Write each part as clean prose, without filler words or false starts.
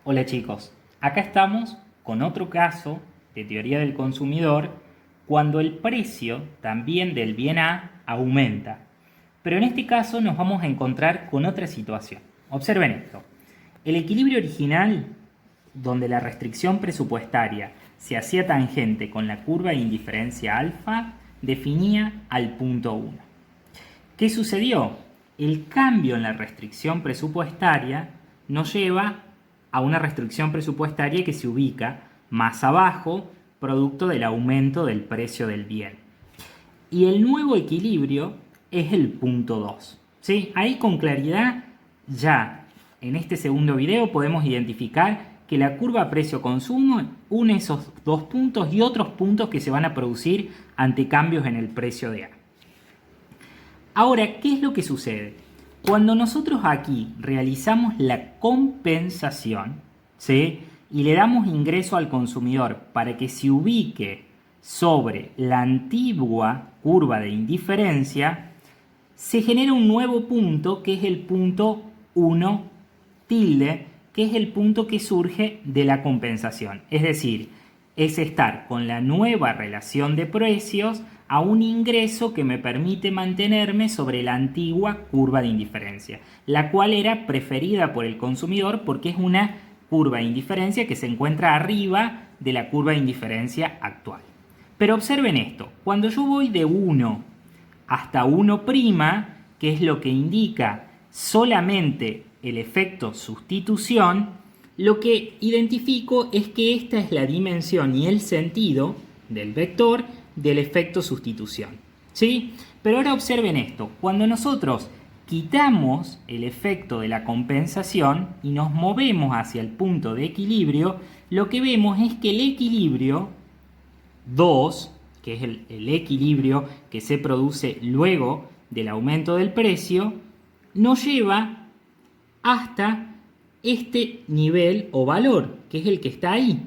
Hola chicos, acá estamos con otro caso de teoría del consumidor cuando el precio también del bien A aumenta. Pero en este caso nos vamos a encontrar con otra situación. Observen esto. El equilibrio original, donde la restricción presupuestaria se hacía tangente con la curva de indiferencia alfa, definía al punto 1. ¿Qué sucedió? El cambio en la restricción presupuestaria nos lleva a una restricción presupuestaria que se ubica más abajo, producto del aumento del precio del bien. Y el nuevo equilibrio es el punto 2. ¿Sí? Ahí con claridad ya en este segundo video podemos identificar que la curva precio-consumo une esos dos puntos y otros puntos que se van a producir ante cambios en el precio de A. Ahora, ¿qué es lo que sucede? Cuando nosotros aquí realizamos la compensación, ¿sí?, y le damos ingreso al consumidor para que se ubique sobre la antigua curva de indiferencia, se genera un nuevo punto que es el punto 1 tilde, que es el punto que surge de la compensación. Es decir, es estar con la nueva relación de precios a un ingreso que me permite mantenerme sobre la antigua curva de indiferencia, la cual era preferida por el consumidor porque es una curva de indiferencia que se encuentra arriba de la curva de indiferencia actual. Pero observen esto, cuando yo voy de 1 hasta 1', que es lo que indica solamente el efecto sustitución, lo que identifico es que esta es la dimensión y el sentido del vector del efecto sustitución. ¿Sí? Pero ahora observen esto, cuando nosotros quitamos el efecto de la compensación y nos movemos hacia el punto de equilibrio, lo que vemos es que el equilibrio 2, que es el equilibrio que se produce luego del aumento del precio, nos lleva hasta este nivel o valor, que es el que está ahí.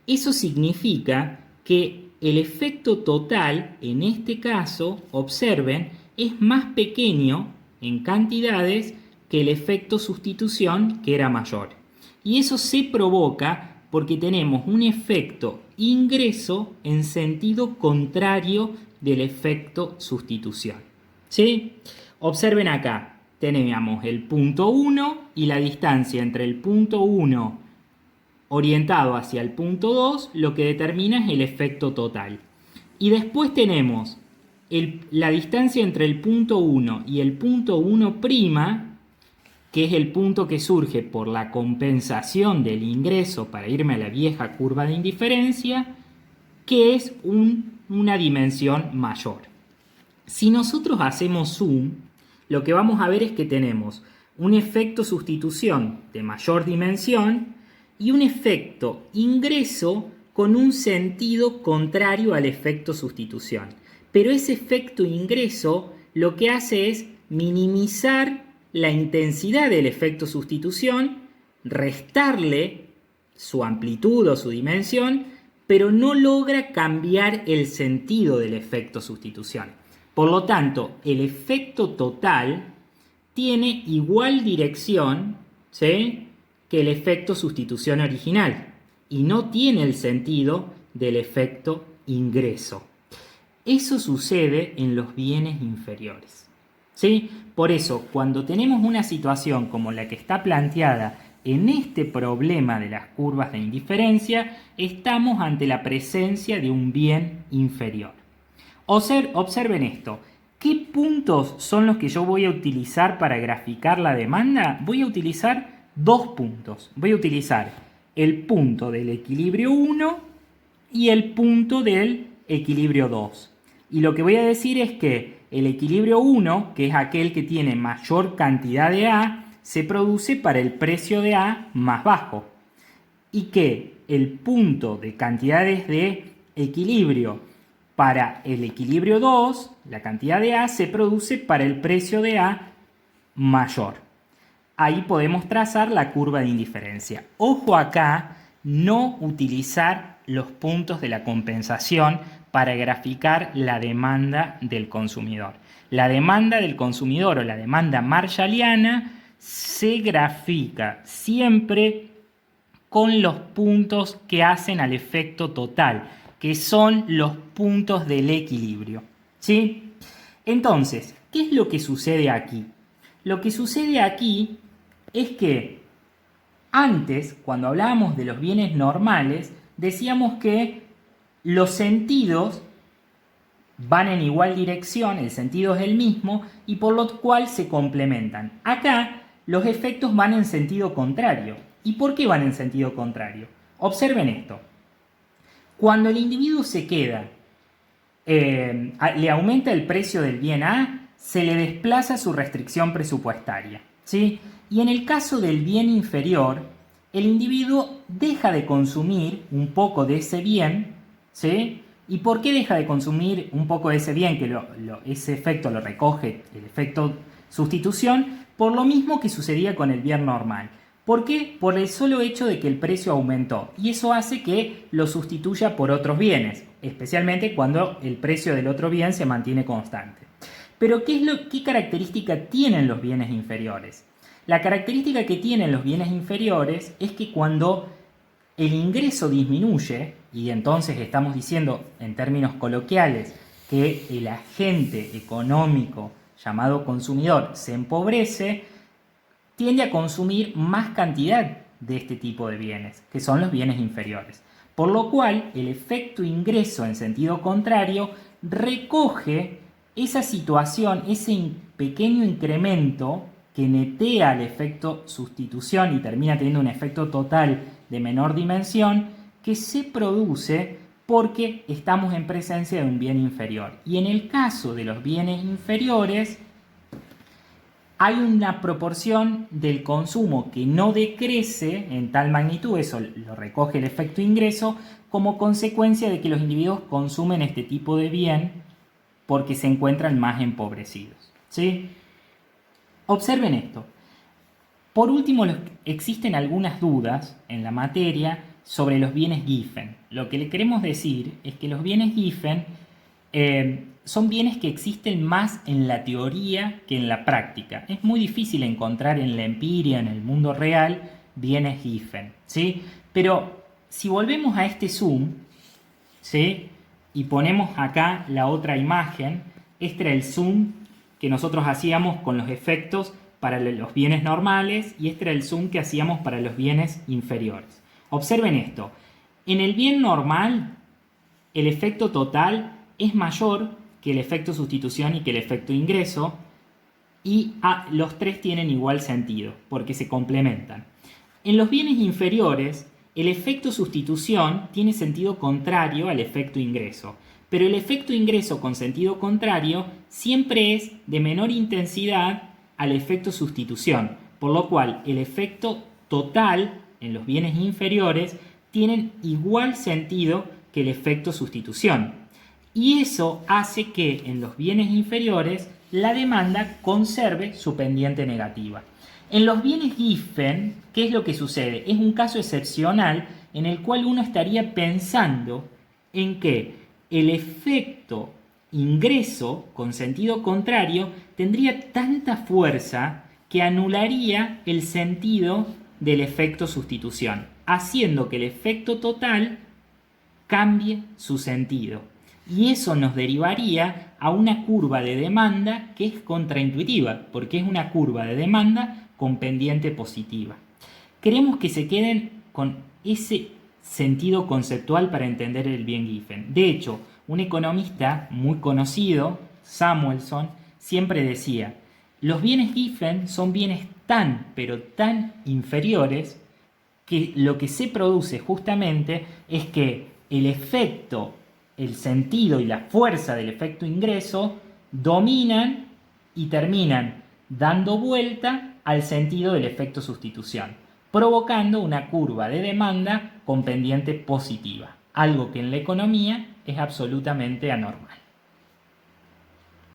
Eso significa que el efecto total, en este caso, observen, es más pequeño en cantidades que el efecto sustitución, que era mayor. Y eso se provoca porque tenemos un efecto ingreso en sentido contrario del efecto sustitución. ¿Sí? Observen acá, tenemos el punto 1 y la distancia entre el punto 1 orientado hacia el punto 2, lo que determina es el efecto total. Y después tenemos la distancia entre el punto 1 y el punto 1', que es el punto que surge por la compensación del ingreso para irme a la vieja curva de indiferencia, que es una dimensión mayor. Si nosotros hacemos zoom, lo que vamos a ver es que tenemos un efecto sustitución de mayor dimensión y un efecto ingreso con un sentido contrario al efecto sustitución. Pero ese efecto ingreso lo que hace es minimizar la intensidad del efecto sustitución, restarle su amplitud o su dimensión, pero no logra cambiar el sentido del efecto sustitución. Por lo tanto, el efecto total tiene igual dirección, ¿sí?, que el efecto sustitución original y no tiene el sentido del efecto ingreso. Eso sucede en los bienes inferiores. ¿Sí? Por eso, cuando tenemos una situación como la que está planteada en este problema de las curvas de indiferencia, estamos ante la presencia de un bien inferior. Observen esto. ¿Qué puntos son los que yo voy a utilizar para graficar la demanda? Voy a utilizar dos puntos. Voy a utilizar el punto del equilibrio 1 y el punto del equilibrio 2. Y lo que voy a decir es que el equilibrio 1, que es aquel que tiene mayor cantidad de A, se produce para el precio de A más bajo. Y que el punto de cantidades de equilibrio para el equilibrio 2, la cantidad de A, se produce para el precio de A mayor. Ahí podemos trazar la curva de indiferencia. Ojo acá, no utilizar los puntos de la compensación para graficar la demanda del consumidor. La demanda del consumidor o la demanda marshalliana se grafica siempre con los puntos que hacen al efecto total, que son los puntos del equilibrio. ¿Sí? Entonces, ¿qué es lo que sucede aquí? Lo que sucede aquí es que antes, cuando hablábamos de los bienes normales, decíamos que los sentidos van en igual dirección, el sentido es el mismo, y por lo cual se complementan. Acá los efectos van en sentido contrario. ¿Y por qué van en sentido contrario? Observen esto. Cuando el individuo se queda, le aumenta el precio del bien A, se le desplaza su restricción presupuestaria, ¿sí? Y en el caso del bien inferior, el individuo deja de consumir un poco de ese bien, ¿sí? ¿Y por qué deja de consumir un poco de ese bien? Que ese efecto lo recoge el efecto sustitución, por lo mismo que sucedía con el bien normal. ¿Por qué? Por el solo hecho de que el precio aumentó. Y eso hace que lo sustituya por otros bienes, especialmente cuando el precio del otro bien se mantiene constante. Pero ¿qué característica tienen los bienes inferiores? La característica que tienen los bienes inferiores es que cuando el ingreso disminuye, y entonces estamos diciendo en términos coloquiales que el agente económico llamado consumidor se empobrece, tiende a consumir más cantidad de este tipo de bienes, que son los bienes inferiores. Por lo cual, el efecto ingreso en sentido contrario recoge esa situación, ese pequeño incremento que netea el efecto sustitución y termina teniendo un efecto total de menor dimensión, que se produce porque estamos en presencia de un bien inferior. Y en el caso de los bienes inferiores, hay una proporción del consumo que no decrece en tal magnitud, eso lo recoge el efecto ingreso, como consecuencia de que los individuos consumen este tipo de bien porque se encuentran más empobrecidos, ¿sí? Observen esto. Por último, existen algunas dudas en la materia sobre los bienes Giffen. Lo que le queremos decir es que los bienes Giffen son bienes que existen más en la teoría que en la práctica. Es muy difícil encontrar en la empiria, en el mundo real, bienes Giffen, ¿sí? Pero si volvemos a este zoom, ¿sí? Y ponemos acá la otra imagen, este era el zoom que nosotros hacíamos con los efectos para los bienes normales y este era el zoom que hacíamos para los bienes inferiores. Observen esto. En el bien normal, el efecto total es mayor que el efecto sustitución y que el efecto ingreso, y los tres tienen igual sentido porque se complementan. En los bienes inferiores, el efecto sustitución tiene sentido contrario al efecto ingreso, pero el efecto ingreso con sentido contrario siempre es de menor intensidad al efecto sustitución, por lo cual el efecto total en los bienes inferiores tienen igual sentido que el efecto sustitución. Y eso hace que en los bienes inferiores la demanda conserve su pendiente negativa. En los bienes Giffen, ¿qué es lo que sucede? Es un caso excepcional en el cual uno estaría pensando en que el efecto ingreso con sentido contrario tendría tanta fuerza que anularía el sentido del efecto sustitución, haciendo que el efecto total cambie su sentido. Y eso nos derivaría a una curva de demanda que es contraintuitiva, porque es una curva de demanda con pendiente positiva. Queremos que se queden con ese sentido conceptual para entender el bien Giffen. De hecho, un economista muy conocido, Samuelson, siempre decía: los bienes Giffen son bienes tan, pero tan inferiores que lo que se produce justamente es que el efecto, el sentido y la fuerza del efecto ingreso dominan y terminan dando vuelta al sentido del efecto sustitución, provocando una curva de demanda con pendiente positiva, algo que en la economía es absolutamente anormal.